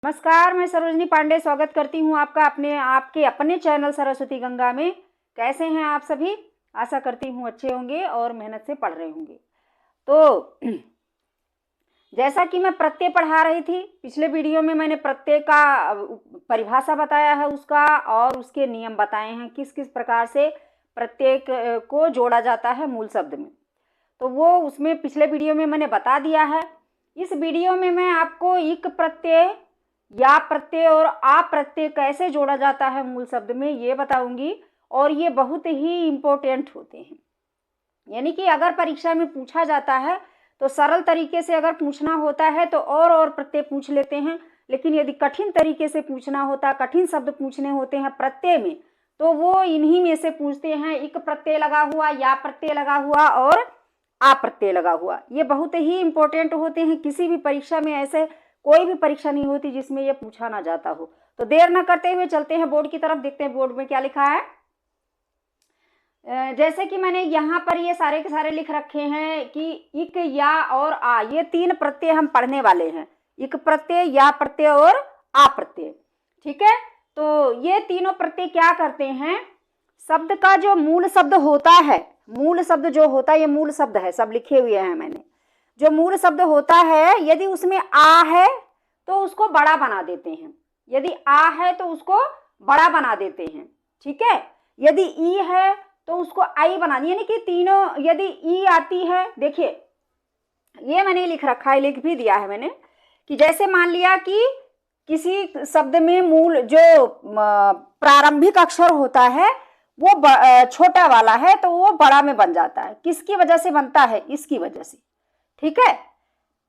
नमस्कार, मैं सरोजनी पांडे स्वागत करती हूँ आपका आपके अपने चैनल सरस्वती गंगा में। कैसे हैं आप सभी? आशा करती हूँ अच्छे होंगे और मेहनत से पढ़ रहे होंगे। तो जैसा कि मैं प्रत्यय पढ़ा रही थी, पिछले वीडियो में मैंने प्रत्यय का परिभाषा बताया है उसका, और उसके नियम बताए हैं किस किस प्रकार से प्रत्यय को जोड़ा जाता है मूल शब्द में। तो वो उसमें पिछले वीडियो में मैंने बता दिया है। इस वीडियो में मैं आपको इक प्रत्यय, या प्रत्यय और आ प्रत्यय कैसे जोड़ा जाता है मूल शब्द में ये बताऊंगी, और ये बहुत ही इम्पोर्टेंट होते हैं। यानी कि अगर परीक्षा में पूछा जाता है तो सरल तरीके से अगर पूछना होता है तो और प्रत्यय पूछ लेते हैं, लेकिन यदि कठिन तरीके से पूछना होता, कठिन शब्द पूछने होते हैं प्रत्यय में, तो वो इन्हीं में से पूछते हैं। इक प्रत्यय लगा हुआ, या प्रत्यय लगा हुआ और आ प्रत्यय लगा हुआ। ये बहुत ही इम्पोर्टेंट होते हैं। किसी भी परीक्षा में ऐसे कोई भी परीक्षा नहीं होती जिसमें ये पूछा ना जाता हो। तो देर न करते हुए चलते हैं बोर्ड की तरफ, देखते हैं बोर्ड में क्या लिखा है। जैसे कि मैंने यहाँ पर ये सारे के सारे लिख रखे हैं कि इक, या और आ, ये तीन प्रत्यय हम पढ़ने वाले हैं। इक प्रत्यय, या प्रत्यय और आ प्रत्यय। ठीक है, तो ये तीनों प्रत्यय क्या करते हैं, शब्द का जो मूल शब्द होता है, मूल शब्द जो होता है, ये मूल शब्द है, सब लिखे हुए हैं मैंने। जो मूल शब्द होता है, यदि उसमें आ है तो उसको बड़ा बना देते हैं। यदि आ है तो उसको बड़ा बना देते हैं। ठीक है, यदि ई है तो उसको आई बना, यानी कि तीनों, यदि ई आती है, देखिए ये मैंने लिख रखा है, लिख भी दिया है मैंने, कि जैसे मान लिया कि किसी शब्द में मूल जो प्रारंभिक अक्षर होता है वो छोटा वाला है तो वो बड़ा में बन जाता है। किसकी वजह से बनता है? इसकी वजह से। ठीक है,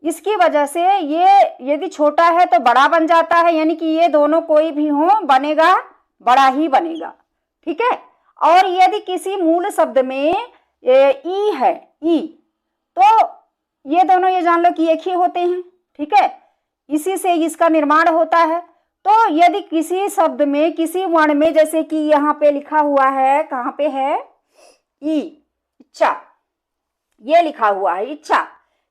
इसकी वजह से ये यदि छोटा है तो बड़ा बन जाता है, यानी कि ये दोनों कोई भी हो बनेगा बड़ा ही बनेगा। ठीक है, और यदि किसी मूल शब्द में ई है, ई, तो ये दोनों, ये जान लो कि एक ही होते हैं। ठीक है, इसी से इसका निर्माण होता है। तो यदि किसी शब्द में, किसी वर्ण में, जैसे कि यहाँ पे लिखा हुआ है, कहाँ पे है, ई, इच्छा, ये लिखा हुआ है इच्छा।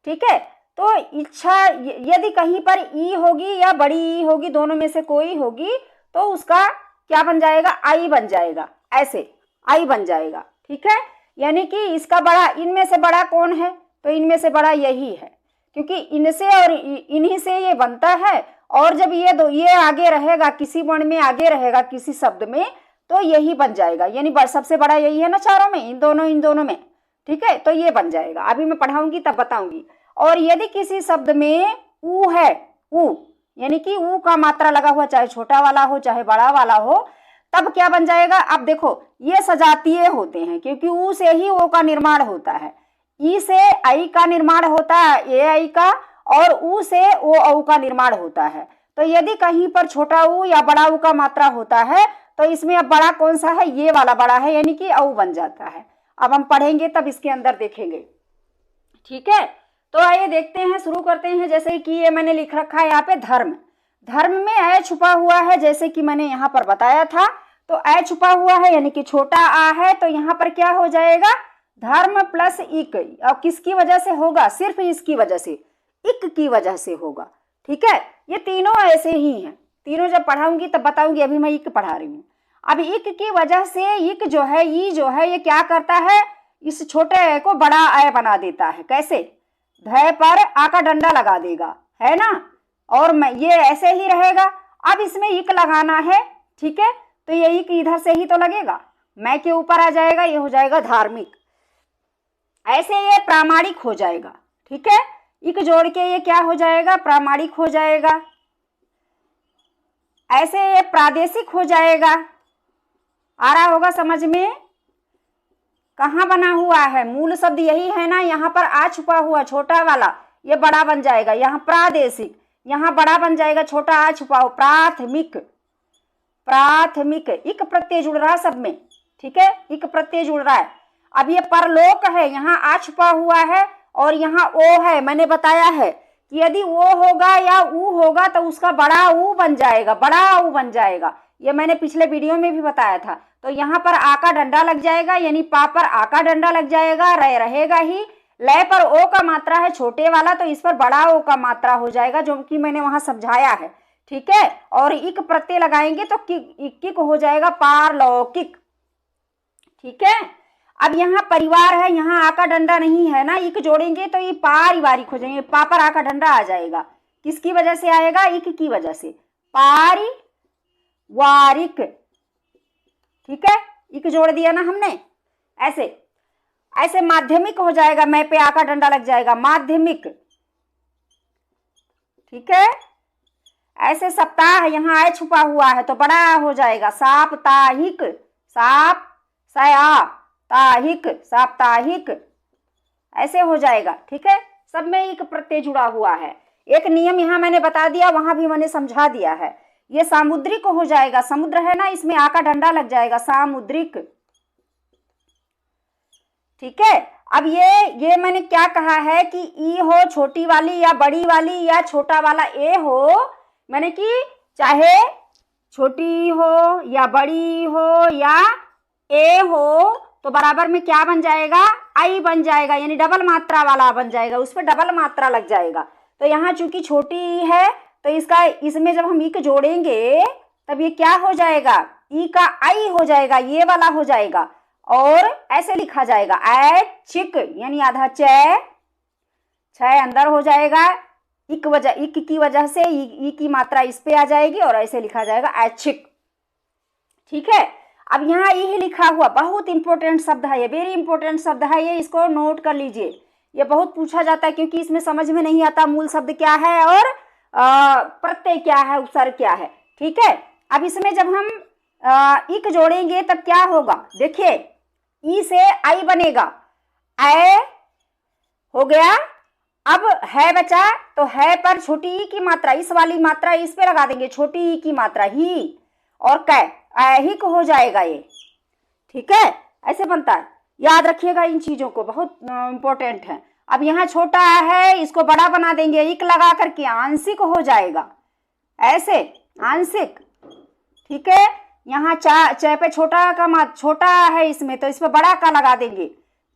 ठीक है, तो इच्छा यदि कहीं पर ई होगी या बड़ी ई होगी, दोनों में से कोई होगी, तो उसका क्या बन जाएगा? आई बन जाएगा, ऐसे आई बन जाएगा। ठीक है, यानी कि इसका बड़ा, इनमें से बड़ा कौन है? तो इनमें से बड़ा यही है, क्योंकि इनसे और इन्हीं से ये बनता है। और जब ये आगे रहेगा, किसी वर्ण में आगे रहेगा किसी शब्द में, तो यही बन जाएगा, यानी सबसे बड़ा यही है ना चारों में, इन दोनों में। ठीक है, तो ये बन जाएगा। अभी मैं पढ़ाऊंगी तब बताऊंगी। और यदि किसी शब्द में ऊ है, ऊ यानी कि ऊ का मात्रा लगा हुआ, चाहे छोटा वाला हो चाहे बड़ा वाला हो, तब क्या बन जाएगा? अब देखो, ये सजातीय होते हैं, क्योंकि ऊ से ही ओ का निर्माण होता है। ई से आई का निर्माण होता है, ए आई का, और ऊ से ओ औ का निर्माण होता है। तो यदि कहीं पर छोटा ऊ या बड़ा ऊ का मात्रा होता है, तो इसमें अब बड़ा कौन सा है? ये वाला बड़ा है, यानी कि औ बन जाता है। अब हम पढ़ेंगे तब इसके अंदर देखेंगे। ठीक है, तो आइए देखते हैं, शुरू करते हैं। जैसे कि ये मैंने लिख रखा है यहाँ पे धर्म। धर्म में अ छुपा हुआ है, जैसे कि मैंने यहाँ पर बताया था। तो अ छुपा हुआ है, यानी कि छोटा आ है, तो यहाँ पर क्या हो जाएगा? धर्म प्लस इक। और किसकी वजह से होगा? सिर्फ इसकी वजह से, इक की वजह से होगा। ठीक है, ये तीनों ऐसे ही हैं। तीनों जब पढ़ाऊंगी तब बताऊंगी, अभी मैं इक पढ़ा रही हूँ। अब इक की वजह से इक जो है, ई जो है, ये क्या करता है? इस छोटे अ को बड़ा अ बना देता है। कैसे? ध पर आ का डंडा लगा देगा, है ना, और ये ऐसे ही रहेगा। अब इसमें इक लगाना है। ठीक है, तो ये इक इधर से ही तो लगेगा, मैं के ऊपर आ जाएगा, ये हो जाएगा धार्मिक। ऐसे ये प्रामाणिक हो जाएगा। ठीक है, इक जोड़ के ये क्या हो जाएगा? प्रामाणिक हो जाएगा। ऐसे ये प्रादेशिक हो जाएगा। आ रहा होगा समझ में? कहाँ बना हुआ है? मूल शब्द यही है ना, यहाँ पर आ छुपा हुआ छोटा वाला, ये बड़ा बन जाएगा। यहाँ प्रादेशिक, यहाँ बड़ा बन जाएगा, छोटा आ छुपा हो, प्राथमिक। प्राथमिक, इक प्रत्यय जुड़ रहा है सब में। ठीक है, इक प्रत्यय जुड़ रहा है। अब ये परलोक है, यहाँ आ छुपा हुआ है, और यहाँ ओ है। मैंने बताया है कि यदि ओ होगा या ऊ होगा तो उसका बड़ा ऊ बन जाएगा, बड़ा ऊ बन जाएगा। ये मैंने पिछले वीडियो में भी बताया था। तो यहाँ पर आ का डंडा लग जाएगा, यानी पा पर आ का डंडा लग जाएगा, रहेगा ही। लय पर ओ का मात्रा है छोटे वाला, तो इस पर बड़ा ओ का मात्रा हो जाएगा, जो कि मैंने वहां समझाया है ठीक है, और इक प्रत्यय लगाएंगे तो किक हो जाएगा पारलौकिक। ठीक है, अब यहाँ परिवार है, यहाँ आका डंडा नहीं है ना, इक जोड़ेंगे तो ये पारिवारिक हो जाएंगे, पा पर आका डंडा आ जाएगा। किसकी वजह से आएगा? इक की वजह से, पारिवारिक। ठीक है, इक जोड़ दिया ना हमने, ऐसे ऐसे माध्यमिक हो जाएगा, मैं पे आका डंडा लग जाएगा, माध्यमिक। ठीक है, ऐसे सप्ताह, यहाँ आय छुपा हुआ है तो बड़ा हो जाएगा, साप्ताहिक, साप्ताहिक, साप्ताहिक, ऐसे हो जाएगा। ठीक है, सब में एक प्रत्यय जुड़ा हुआ है। एक नियम यहाँ मैंने बता दिया, वहां भी मैंने समझा दिया है। ये सामुद्रिक हो जाएगा, समुद्र है ना, इसमें आका डंडा लग जाएगा, सामुद्रिक। ठीक है, अब ये मैंने क्या कहा है कि ई हो छोटी वाली या बड़ी वाली, या छोटा वाला ए हो, मैंने कि चाहे छोटी हो या बड़ी हो या ए हो तो बराबर में क्या बन जाएगा? आई बन जाएगा, यानी डबल मात्रा वाला बन जाएगा, उस पर डबल मात्रा लग जाएगा। तो यहाँ चूंकि छोटी है तो इसमें जब हम ई को जोड़ेंगे तब ये क्या हो जाएगा? ई का आई हो जाएगा, ये वाला हो जाएगा, और ऐसे लिखा जाएगा ऐच्छिक, यानी आधा छ अंदर हो जाएगा, इक की वजह से ई की मात्रा इस पे आ जाएगी और ऐसे लिखा जाएगा ऐच्छिक। ठीक है, अब यहाँ ये लिखा हुआ बहुत इंपॉर्टेंट शब्द है, ये वेरी इंपॉर्टेंट शब्द है, ये इसको नोट कर लीजिए, ये बहुत पूछा जाता है क्योंकि इसमें समझ में नहीं आता मूल शब्द क्या है और प्रत्यय क्या है, उपसर्ग क्या है। ठीक है, अब इसमें जब हम इक जोड़ेंगे तब क्या होगा? देखिए, ई से आई बनेगा, ऐ हो गया, अब है बचा, तो है पर छोटी ई की मात्रा, इस वाली मात्रा इस पे लगा देंगे, छोटी ई की मात्रा ही, और कै ऐहिक हो जाएगा ये। ठीक है, ऐसे बनता है, याद रखिएगा इन चीजों को, बहुत इंपॉर्टेंट है। अब यहाँ छोटा है, इसको बड़ा बना देंगे, इक लगा करके आंशिक हो जाएगा, ऐसे आंशिक। ठीक है, यहाँ च पे छोटा का छोटा है इसमें, तो इस पे बड़ा का लगा देंगे,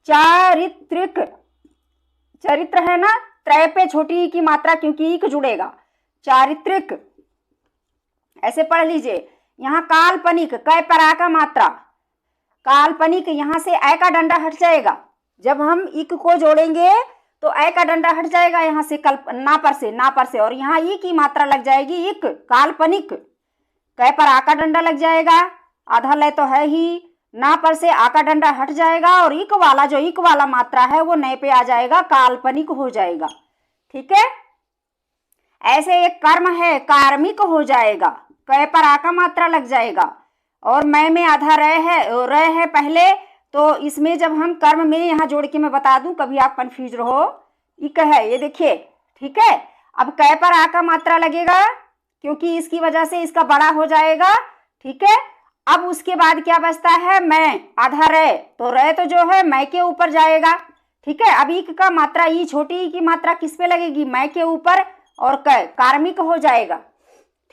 चारित्रिक, चरित्र है ना, त्रय पे छोटी की मात्रा क्योंकि इक जुड़ेगा, चारित्रिक, ऐसे पढ़ लीजिए। यहाँ काल्पनिक, कै पर आ का मात्रा, काल्पनिक, यहाँ से ऐ का डंडा हट जाएगा, जब हम इक को जोड़ेंगे तो ऐ का डंडा हट जाएगा यहाँ से, ना पर से, और यहाँ ई की मात्रा लग जाएगी इक, काल्पनिक। कै पर आ का डंडा लग जाएगा, आधा लय तो है ही, ना पर से आ का डंडा हट जाएगा, और इक वाला जो इक वाला मात्रा है वो नए पे आ जाएगा, काल्पनिक हो जाएगा। ठीक है, ऐसे एक कर्म है, कार्मिक हो जाएगा, कै पर आ का मात्रा लग जाएगा, और मैं में आधा रह है पहले, तो इसमें जब हम कर्म में यहाँ जोड़ के मैं बता दूं, कभी आप कंफ्यूज रहो, इक है ये देखिए। ठीक है, अब कै पर आ का मात्रा लगेगा क्योंकि इसकी वजह से इसका बड़ा हो जाएगा। ठीक है, अब उसके बाद क्या बचता है? मैं, आधा रह, तो रह तो जो है मैं के ऊपर जाएगा। ठीक है, अब इक का मात्रा, ई छोटी ई की मात्रा किस पे लगेगी? मैं के ऊपर, और कै कार्मिक हो जाएगा।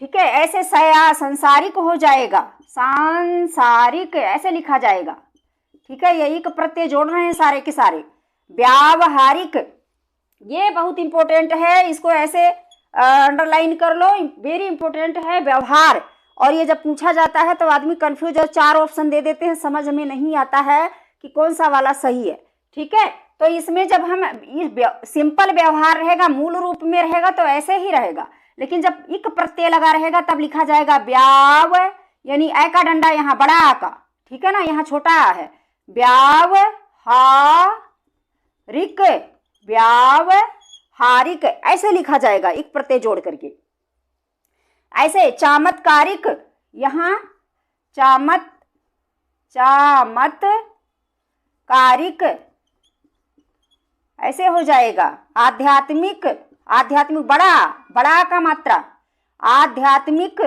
ठीक है, ऐसे सांसारिक हो जाएगा, सांसारिक ऐसे लिखा जाएगा। ठीक है, यही का प्रत्यय जोड़ रहे हैं सारे के सारे। व्यावहारिक, ये बहुत इंपॉर्टेंट है, इसको ऐसे अंडरलाइन कर लो, वेरी इंपॉर्टेंट है व्यवहार। और ये जब पूछा जाता है तो आदमी कंफ्यूज और 4 ऑप्शन दे देते हैं, समझ में नहीं आता है कि कौन सा वाला सही है। ठीक है, तो इसमें जब हम सिंपल व्यवहार रहेगा, मूल रूप में रहेगा तो ऐसे ही रहेगा, लेकिन जब इक प्रत्यय लगा रहेगा तब लिखा जाएगा व्याव, यानी ऐ का डंडा यहाँ बड़ा आ का, ठीक है ना, यहाँ छोटा आ है, व्यावहारिक, व्यावहारिक ऐसे लिखा जाएगा इक प्रत्यय जोड़ करके। ऐसे चामत्कारिक, यहाँ चामत्कारिक ऐसे हो जाएगा। आध्यात्मिक, आध्यात्मिक बड़ा का मात्रा, आध्यात्मिक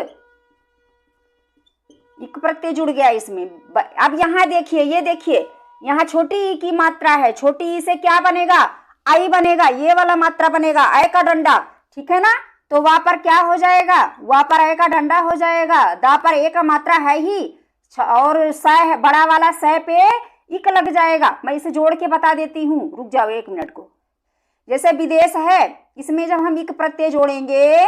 इक प्रत्यय जुड़ गया इसमें। अब यहाँ देखिए, ये देखिए यहाँ छोटी ई की मात्रा है, छोटी ई से क्या बनेगा? आई बनेगा, ये वाला मात्रा बनेगा ऐ का डंडा, ठीक है ना, तो वहां पर क्या हो जाएगा? वहां पर ऐ का डंडा हो जाएगा, दा पर ए का मात्रा है ही, और स बड़ा वाला स पे इक लग जाएगा। मैं इसे जोड़ के बता देती हूँ, रुक जाओ 1 मिनट को। जैसे विदेश है, इसमें जब हम इक प्रत्यय जोड़ेंगे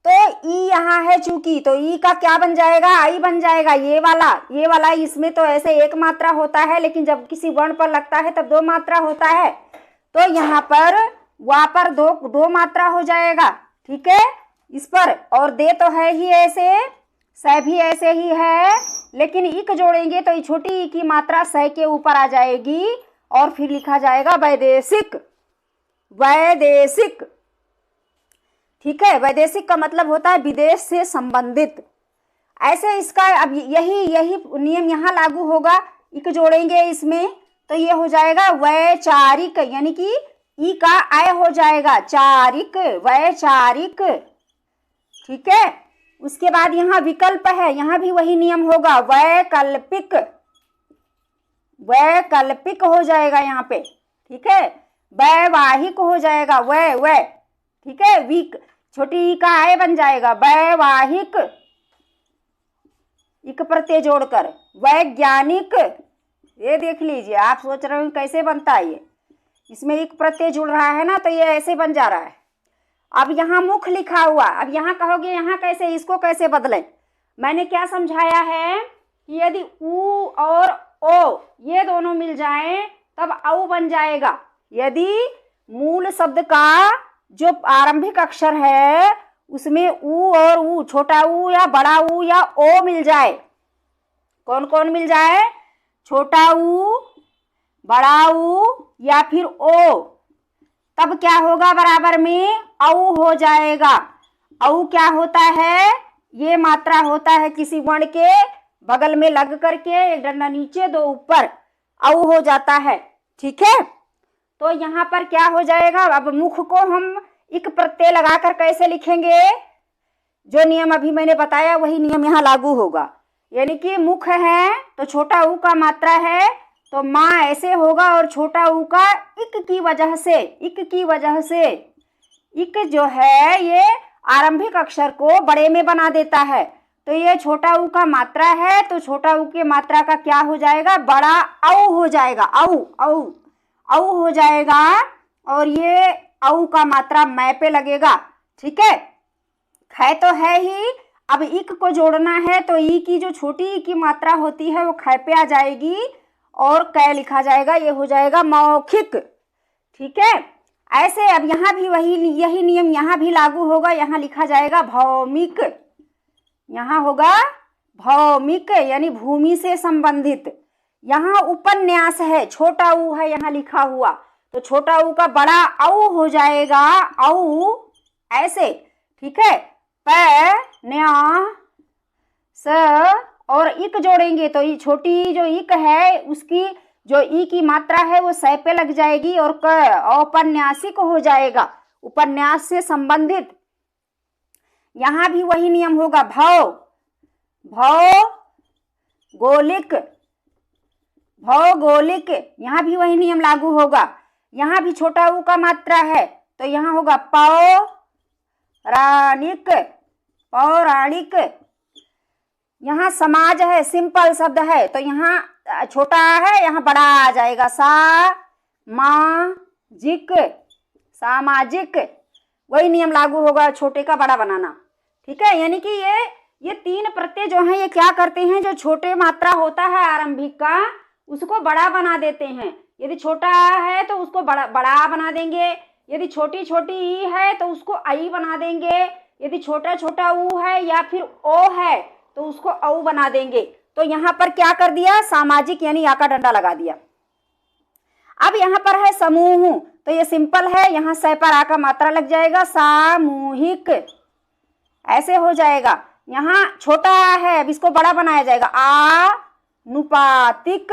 तो ई यहाँ है चूंकि, तो ई का क्या बन जाएगा, आई बन जाएगा। ये वाला इसमें तो ऐसे एक मात्रा होता है, लेकिन जब किसी वर्ण पर लगता है तब दो मात्रा होता है। तो यहाँ पर वहाँ पर दो मात्रा हो जाएगा, ठीक है। इस पर और दे तो है ही ऐसे, स भी ऐसे ही है, लेकिन इक जोड़ेंगे तो ये छोटी ई की मात्रा स के ऊपर आ जाएगी और फिर लिखा जाएगा वैदेशिक। वैदेशिक, ठीक है। वैदेशिक का मतलब होता है विदेश से संबंधित। ऐसे इसका अब यही नियम यहाँ लागू होगा। इक जोड़ेंगे इसमें तो ये हो जाएगा वैचारिक, यानी कि ई का आय हो जाएगा चारिक, वैचारिक, ठीक है। उसके बाद यहाँ विकल्प है, यहाँ भी वही नियम होगा, वैकल्पिक। वैकल्पिक हो जाएगा यहाँ पे, ठीक है। वैवाहिक हो जाएगा, वै, ठीक है। विक छोटी ई का आय बन जाएगा वैवाहिक, इक प्रत्यय जोड़कर। वैज्ञानिक, ये देख लीजिए, आप सोच रहे हो कैसे बनता है ये, इसमें एक प्रत्यय जुड़ रहा है ना, तो ये ऐसे बन जा रहा है। अब यहाँ मुख लिखा हुआ, अब यहाँ कहोगे यहाँ कैसे, इसको कैसे बदलें। मैंने क्या समझाया है कि यदि ऊ और ओ ये दोनों मिल जाएं तब औ बन जाएगा। यदि मूल शब्द का जो आरंभिक अक्षर है उसमें ऊ और ऊ, छोटा ऊ या बड़ा ऊ या ओ मिल जाए, कौन कौन मिल जाए, छोटा ऊ, बड़ा ऊ या फिर ओ, तब क्या होगा, बराबर में औ हो जाएगा। औ क्या होता है, ये मात्रा होता है किसी वर्ण के बगल में लग करके, एक डंडा नीचे दो ऊपर, औ हो जाता है, ठीक है। तो यहाँ पर क्या हो जाएगा, अब मुख को हम इक प्रत्यय लगाकर कैसे लिखेंगे, जो नियम अभी मैंने बताया वही नियम यहाँ लागू होगा। यानी कि मुख है तो छोटा ऊ का मात्रा है तो माँ ऐसे होगा, और छोटा ऊ का इक की वजह से इक जो है ये आरंभिक अक्षर को बड़े में बना देता है। तो ये छोटा ऊ का मात्रा है, तो छोटा ऊ के मात्रा का क्या हो जाएगा, बड़ा औ हो जाएगा, औ हो जाएगा, और ये औ का मात्रा मै पे लगेगा, ठीक है तो है ही। अब इक को जोड़ना है तो ई की जो छोटी ई की मात्रा होती है वो ख पे आ जाएगी और कै लिखा जाएगा, ये हो जाएगा मौखिक, ठीक है। ऐसे अब यहाँ भी यही नियम यहाँ भी लागू होगा, यहाँ लिखा जाएगा भौमिक, यहाँ होगा भौमिक यानी भूमि से संबंधित। यहाँ उपन्यास है, छोटा ऊ है यहाँ लिखा हुआ, तो छोटा ऊ का बड़ा औ हो जाएगा, औ ऐसे, ठीक है। प न्या स और इक जोड़ेंगे तो ये छोटी जो इक है उसकी जो ई की मात्रा है वो स पे लग जाएगी, और क औपन्यासिक हो जाएगा, उपन्यास से संबंधित। यहाँ भी वही नियम होगा, भौगोलिक, यहाँ भी वही नियम लागू होगा। यहाँ भी छोटा ऊ का मात्रा है तो यहाँ होगा पौराणिक। यहाँ समाज है, सिंपल शब्द है, तो यहाँ छोटा है यहाँ बड़ा आ जाएगा, सामाजिक, वही नियम लागू होगा, छोटे का बड़ा बनाना, ठीक है। यानी कि ये तीन प्रत्यय जो हैं ये क्या करते हैं, जो छोटे मात्रा होता है आरंभिक का उसको बड़ा बना देते हैं। यदि छोटा है तो उसको बड़ा बना देंगे, यदि छोटी ई है तो उसको आई बना देंगे, यदि छोटा ऊ है या फिर ओ है तो उसको औ बना देंगे। तो यहाँ पर क्या कर दिया, सामाजिक यानी या का डंडा लगा दिया। अब यहाँ पर है समूह, तो ये सिंपल है, यहाँ स पर आ का मात्रा लग जाएगा, सामूहिक ऐसे हो जाएगा। यहाँ छोटा है, अब इसको बड़ा बनाया जाएगा, आनुपातिक।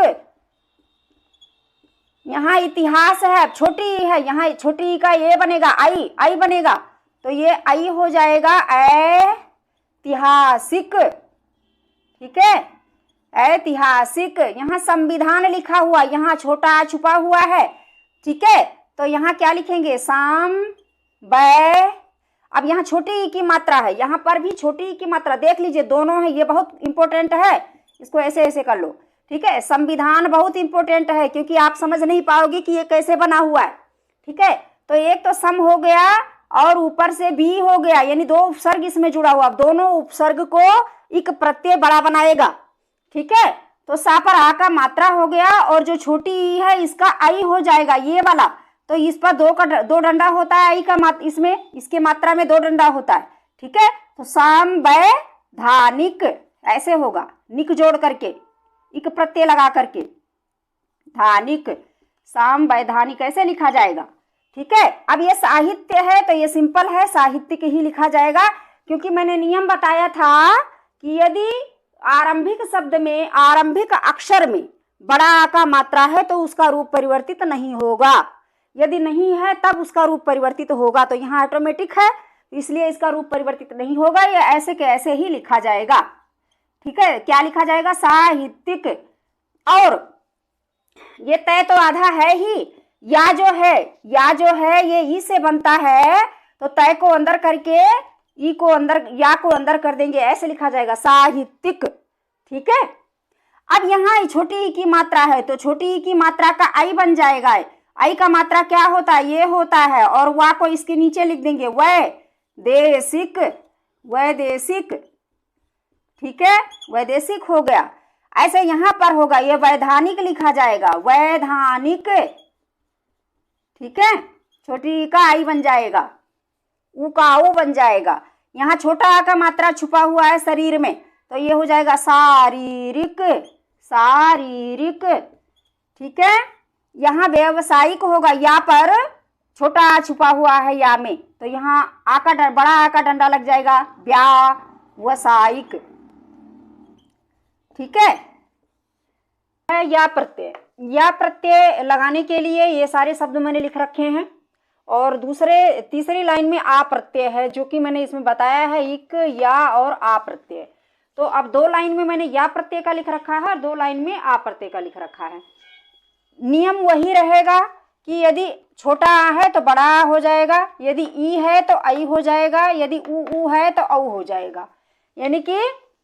यहाँ इतिहास है, छोटी है, यहाँ छोटी का ये बनेगा आई बनेगा, तो ये आई हो जाएगा ऐतिहासिक, ठीक है, ऐतिहासिक। यहाँ संविधान लिखा हुआ, यहाँ छोटा छुपा हुआ है, ठीक है, तो यहाँ क्या लिखेंगे, अब यहाँ छोटी ई की मात्रा है, यहाँ पर भी छोटी ई की मात्रा देख लीजिए, दोनों है, ये बहुत इंपॉर्टेंट है, इसको ऐसे कर लो, ठीक है। संविधान बहुत इंपॉर्टेंट है क्योंकि आप समझ नहीं पाओगे कि ये कैसे बना हुआ है, ठीक है। तो एक तो सम हो गया और ऊपर से भी हो गया, यानी दो उपसर्ग इसमें जुड़ा हुआ। अब दोनों उपसर्ग को एक प्रत्यय बड़ा बनाएगा। ठीक है, तो सा पर आ का मात्रा हो गया और जो छोटी ई है इसका आई हो जाएगा, ये वाला। तो इस पर दो डंडा होता है आई का इसमें इसके मात्रा में दो डंडा होता है। ठीक है, तो संवैधानिक ऐसे होगा, निक जोड़ करके एक प्रत्यय लगा करके धानिक, संवैधानिक ऐसे लिखा जाएगा। ठीक है, अब ये साहित्य है तो ये सिंपल है, साहित्यिक ही लिखा जाएगा, क्योंकि मैंने नियम बताया था कि यदि आरंभिक शब्द में आरंभिक अक्षर में बड़ा आ का मात्रा है तो उसका रूप परिवर्तित नहीं होगा, यदि नहीं है तब उसका रूप परिवर्तित होगा। तो यहाँ ऑटोमेटिक है, इसलिए इसका रूप परिवर्तित नहीं होगा, ये ऐसे के ऐसे ही लिखा जाएगा। ठीक है, क्या लिखा जाएगा? साहित्यिक। और ये तय तो आधा है ही, या जो है ये ई से बनता है, तो तय को अंदर करके ई को अंदर, या को अंदर कर देंगे, ऐसे लिखा जाएगा साहित्यिक। ठीक है, अब यहाँ छोटी ई की मात्रा है तो छोटी ई की मात्रा का आई बन जाएगा। आई का मात्रा क्या होता है? ये होता है, और वा को इसके नीचे लिख देंगे वैदेशिक, वैदेशिक। ठीक है, वैदेशिक हो गया। ऐसे यहाँ पर होगा, ये वैधानिक लिखा जाएगा, वैधानिक। ठीक है, छोटी ई का आई बन जाएगा, ऊ का ऊ बन जाएगा। यहाँ छोटा आ का मात्रा छुपा हुआ है शरीर में, तो ये हो जाएगा शारीरिक, शारीरिक। ठीक है, यहाँ व्यावसायिक होगा, या पर छोटा आ छुपा हुआ है या में, तो यहाँ आ का बड़ा आ का डंडा लग जाएगा, व्यावसायिक। ठीक है, या प्रत्यय, या प्रत्यय लगाने के लिए ये सारे शब्द मैंने लिख रखे हैं। और तीसरी लाइन में आ प्रत्यय है, जो कि मैंने इसमें बताया है, इक, या और आ प्रत्यय। तो अब दो लाइन में मैंने या प्रत्यय का लिख रखा है और दो लाइन में आ प्रत्यय का लिख रखा है। नियम वही रहेगा कि यदि छोटा आ है तो बड़ा आ हो जाएगा, यदि ई है तो आई हो जाएगा, यदि ऊ है तो औ हो जाएगा। यानी कि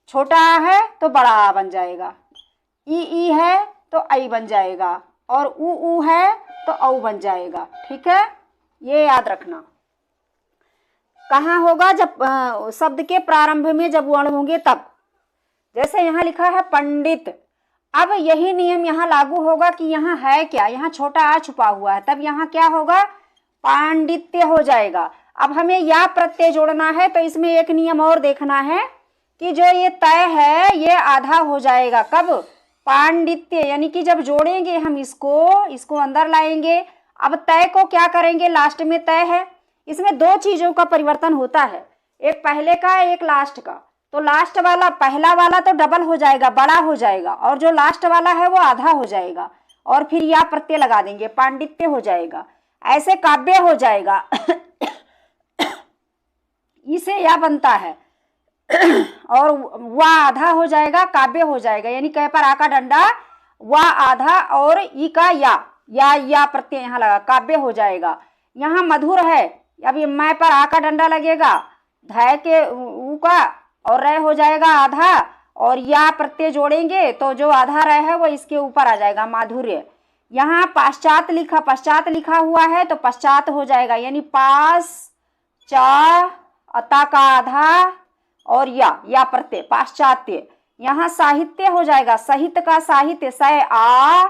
छोटा आ है तो बड़ा आ बन जाएगा, ई है तो आई बन जाएगा, और ऊ है तो औ बन जाएगा। ठीक है, ये याद रखना। कहाँ होगा? जब शब्द के प्रारंभ में जब वर्ण होंगे तब। जैसे यहाँ लिखा है पंडित, अब यही नियम यहाँ लागू होगा कि यहाँ है क्या, यहाँ छोटा आ छुपा हुआ है, तब यहाँ क्या होगा? पांडित्य हो जाएगा। अब हमें या प्रत्यय जोड़ना है तो इसमें एक नियम और देखना है कि जो ये तय है ये आधा हो जाएगा। कब? पांडित्य, यानी कि जब जोड़ेंगे हम इसको अंदर लाएंगे। अब तय को क्या करेंगे? लास्ट में तय है, इसमें दो चीजों का परिवर्तन होता है, एक पहले का एक लास्ट का। तो लास्ट वाला, पहला वाला तो डबल हो जाएगा, बड़ा हो जाएगा, और जो लास्ट वाला है वो आधा हो जाएगा, और फिर या प्रत्यय लगा देंगे, पांडित्य हो जाएगा। ऐसे काव्य हो जाएगा इसे या बनता है और वह आधा हो जाएगा, काव्य हो जाएगा। यानी क पर आ का डंडा, वह आधा, और ई का या प्रत्यय यहाँ लगा, काव्य हो जाएगा। यहाँ मधुर है, अब ये मैं पर आ का डंडा लगेगा, धय के ऊ का, और रह हो जाएगा आधा, और या प्रत्यय जोड़ेंगे तो जो आधा रह है वो इसके ऊपर आ जाएगा, माधुर्य। यहाँ पश्चात लिखा हुआ है तो पश्चात हो जाएगा, यानी पास चा अता का आधा और या प्रत्यय पाश्चात्य। यहाँ साहित्य हो जाएगा, साहित्य का साहित्य, सय आ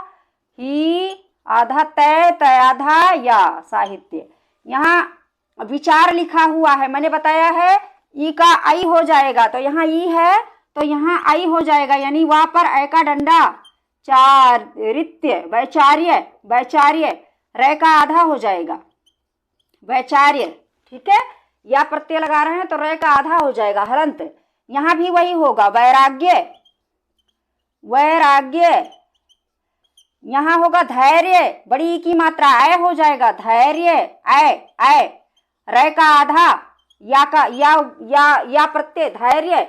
ही आधा, तय आधा, या साहित्य। यहाँ विचार लिखा हुआ है, मैंने बताया है ई का आई हो जाएगा, तो यहाँ ई है तो यहाँ आई हो जाएगा, यानी वहां पर ऐ का डंडा, चारित्य, वैचार्य, रे का आधा हो जाएगा, वैचार्य। ठीक है, या प्रत्यय लगा रहे हैं तो रे का आधा हो जाएगा, हलंत। यहाँ भी वही होगा, वैराग्य। यहाँ होगा धैर्य, बड़ी की मात्रा ऐ हो जाएगा, धैर्य, ऐ, रे का आधा, या का या प्रत्यय, धैर्य।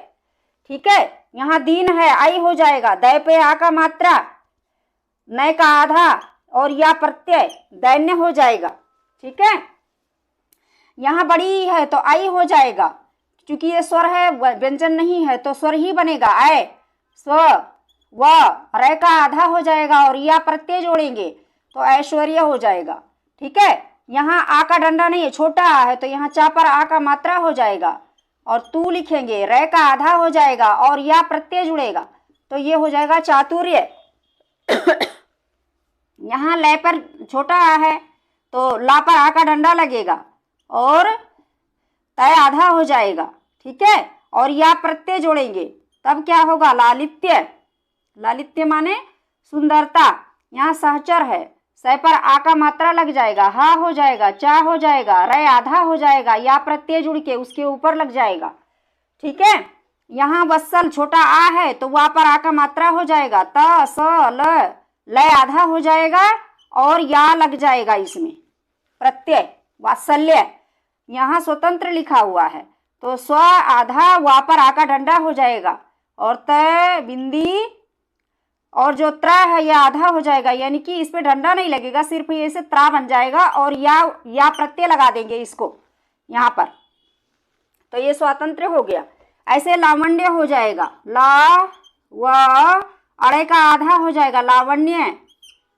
ठीक है, यहाँ दीन है, आई हो जाएगा, दै पे आ का मात्रा, नय का आधा, और या प्रत्यय, दैन्य हो जाएगा। ठीक है, यहाँ बड़ी है तो आई हो जाएगा, क्योंकि ये स्वर है, व्यंजन नहीं है तो स्वर ही बनेगा, ऐ स्व, व, रे का आधा हो जाएगा, और या प्रत्यय जोड़ेंगे तो ऐश्वर्य हो जाएगा। ठीक है, यहाँ आ का डंडा नहीं है, छोटा आ है, तो यहाँ चा पर आ का मात्रा हो जाएगा और तू लिखेंगे, रे का आधा हो जाएगा और या प्रत्यय जुड़ेगा, तो ये हो जाएगा चातुर्य। यहाँ लय पर छोटा आ है तो ला पर आ का डंडा लगेगा और तय आधा हो जाएगा, ठीक है, और या प्रत्यय जोड़ेंगे, तब क्या होगा, लालित्य। लालित्य माने सुंदरता। यहाँ सहचर है, सह पर आ का मात्रा लग जाएगा, हा हो जाएगा, चा हो जाएगा, रे आधा हो जाएगा, या प्रत्यय जुड़ के उसके ऊपर लग जाएगा, ठीक है। यहाँ वत्सल छोटा आ है तो वहाँ पर आ का मात्रा हो जाएगा, त स ल, लय आधा हो जाएगा और या लग जाएगा इसमें प्रत्यय, वात्सल्य। यहाँ स्वतंत्र लिखा हुआ है तो स्व आधा, वहाँ पर आ का डंडा हो जाएगा और त बिंदी और जो त्रा है यह आधा हो जाएगा, यानी कि इस पे डंडा नहीं लगेगा, सिर्फ ये से त्रा बन जाएगा और या प्रत्यय लगा देंगे इसको यहाँ पर, तो ये स्वतंत्र हो गया। ऐसे लावण्य हो जाएगा, ला व अड़े का आधा हो जाएगा लावण्य,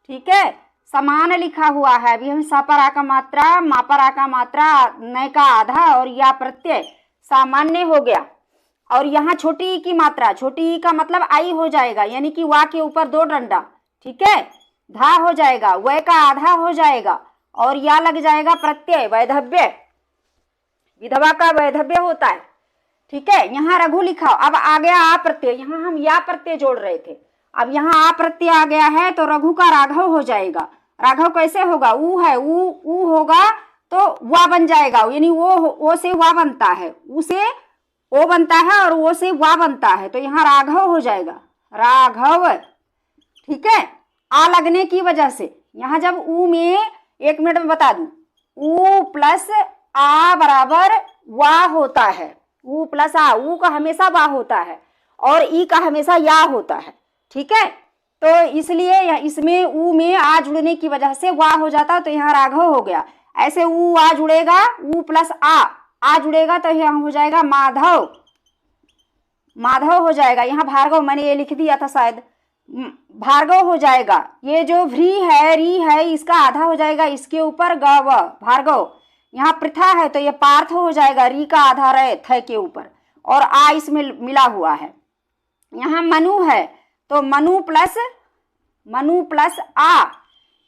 ठीक है। समान लिखा हुआ है, अभी हम सा पर आ का मात्रा, मा पर आ का मात्रा, न का आधा और या प्रत्यय, सामान्य हो गया। और यहाँ छोटी ई की मात्रा, छोटी ई का मतलब आई हो जाएगा, यानी कि वा के ऊपर दो डंडा, ठीक है, धा हो जाएगा, वह का आधा हो जाएगा और या लग जाएगा प्रत्यय, वैधव्य। विधवा का वैधव्य होता है, ठीक है। यहाँ रघु लिखा, अब आ गया आ प्रत्यय, यहाँ हम या प्रत्यय जोड़ रहे थे, अब यहाँ आ प्रत्यय आ गया है तो रघु का राघव हो जाएगा। राघव कैसे होगा, ऊ है, ऊ होगा तो वा बन जाएगा, यानी वो से वा बनता है, ऊ से ओ बनता है और वो से वा बनता है, तो यहाँ राघव हो जाएगा, राघव, ठीक है। आ लगने की वजह से यहाँ जब ऊ में, एक मिनट में बता दूं, ऊ प्लस आ बराबर वा होता है, ऊ प्लस आ, ऊ का हमेशा वा होता है और ई का हमेशा या होता है, ठीक है। तो इसलिए इसमें ऊ में आ जुड़ने की वजह से वा हो जाता, तो यहाँ राघव हो गया। ऐसे ऊ आ जुड़ेगा, ऊ प्लस आ जुड़ेगा तो यहाँ हो जाएगा माधव, माधव हो जाएगा। यहाँ भार्गव, मैंने ये लिख दिया था शायद, भार्गव हो जाएगा। ये जो भ्री है, री है, इसका आधा हो जाएगा इसके ऊपर गव, भार्गव। यहाँ प्रथा है तो ये पार्थ हो जाएगा, री का आधा रहे थ के ऊपर और आ इसमें मिला हुआ है। यहाँ मनु है तो मनु प्लस आ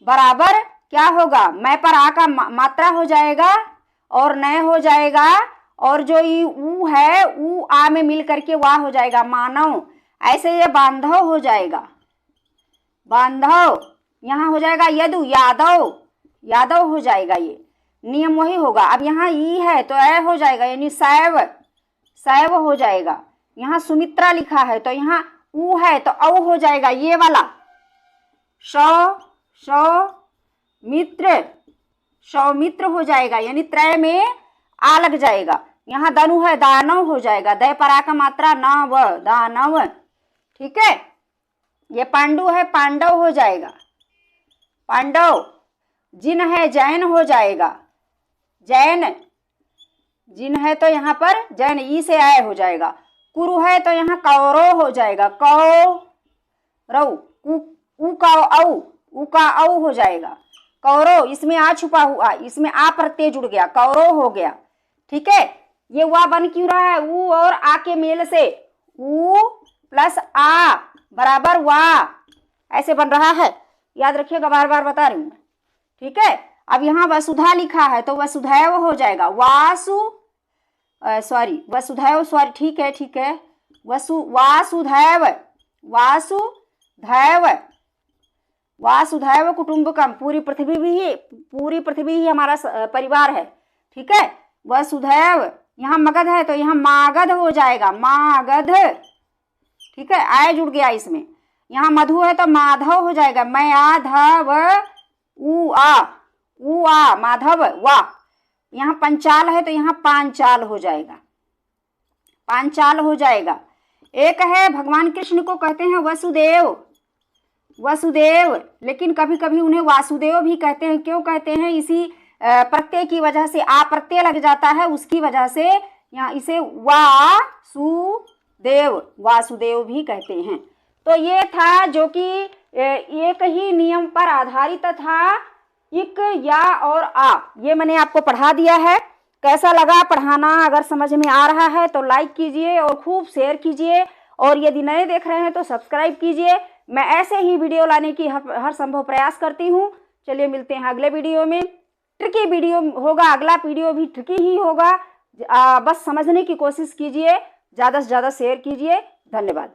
बराबर क्या होगा, मैं पर आ का मात्रा हो जाएगा और नय हो जाएगा और जो ये ऊ है, ऊ आ में मिल करके वाह हो जाएगा, मानव। ऐसे ये बांधव हो जाएगा, बांधव। यहाँ हो जाएगा यदु, यादव, यादव हो जाएगा, ये नियम वही होगा। अब यहाँ ई है तो ऐ हो जाएगा, यानी सैव, सैव हो जाएगा। यहाँ सुमित्रा लिखा है तो यहाँ ऊ है तो औ हो जाएगा, ये वाला सौमित्र हो जाएगा, यानी त्रय में आ लग जाएगा। यहाँ दनु है, दानव हो जाएगा, दय पर आ का मात्रा नव, दानव, ठीक है। ये पांडु है, पांडव हो जाएगा, पांडव। जिन है, जैन हो जाएगा, जैन। जिन है तो यहाँ पर जैन, ई से आय हो जाएगा। कुरु है तो यहाँ कौरव हो जाएगा, कौरव, ऊ का औ हो जाएगा, कौरव। इसमें आ छुपा हुआ, इसमें आ प्रत्यय जुड़ गया, कौरव हो गया, ठीक है। ये वा बन क्यों रहा है, ऊ और आ के मेल से, ऊ प्लस आ बराबर वा, ऐसे बन रहा है, याद रखिएगा, बार बार बता रही हूँ, ठीक है। अब यहाँ वसुधा लिखा है तो वसुधैव हो जाएगा, वसुधैव, ठीक है, वासुधैव कुटुंबकम, पूरी पृथ्वी ही हमारा परिवार है, ठीक है। वसुधैव। यहाँ मगध है तो यहाँ मागध हो जाएगा, मागध, ठीक है, आय जुड़ गया इसमें। यहाँ मधु है तो माधव हो जाएगा, मैं आ धव ऊ आ माधव, वाह। यहाँ पंचाल है तो यहाँ पांचाल हो जाएगा, पांचाल हो जाएगा। एक है भगवान कृष्ण को कहते हैं वसुदेव, लेकिन कभी कभी उन्हें वासुदेव भी कहते हैं। क्यों कहते हैं, इसी प्रत्यय की वजह से, आ प्रत्यय लग जाता है, उसकी वजह से यहाँ इसे वासुदेव भी कहते हैं। तो ये था जो कि एक ही नियम पर आधारित था, इक, या और आ, ये मैंने आपको पढ़ा दिया है। कैसा लगा पढ़ाना? अगर समझ में आ रहा है तो लाइक कीजिए और खूब शेयर कीजिए, और यदि नए देख रहे हैं तो सब्सक्राइब कीजिए। मैं ऐसे ही वीडियो लाने की हर संभव प्रयास करती हूँ। चलिए मिलते हैं अगले वीडियो में। ट्रिकी वीडियो होगा, अगला वीडियो भी ट्रिकी ही होगा। बस समझने की कोशिश कीजिए, ज़्यादा से ज़्यादा शेयर कीजिए। धन्यवाद।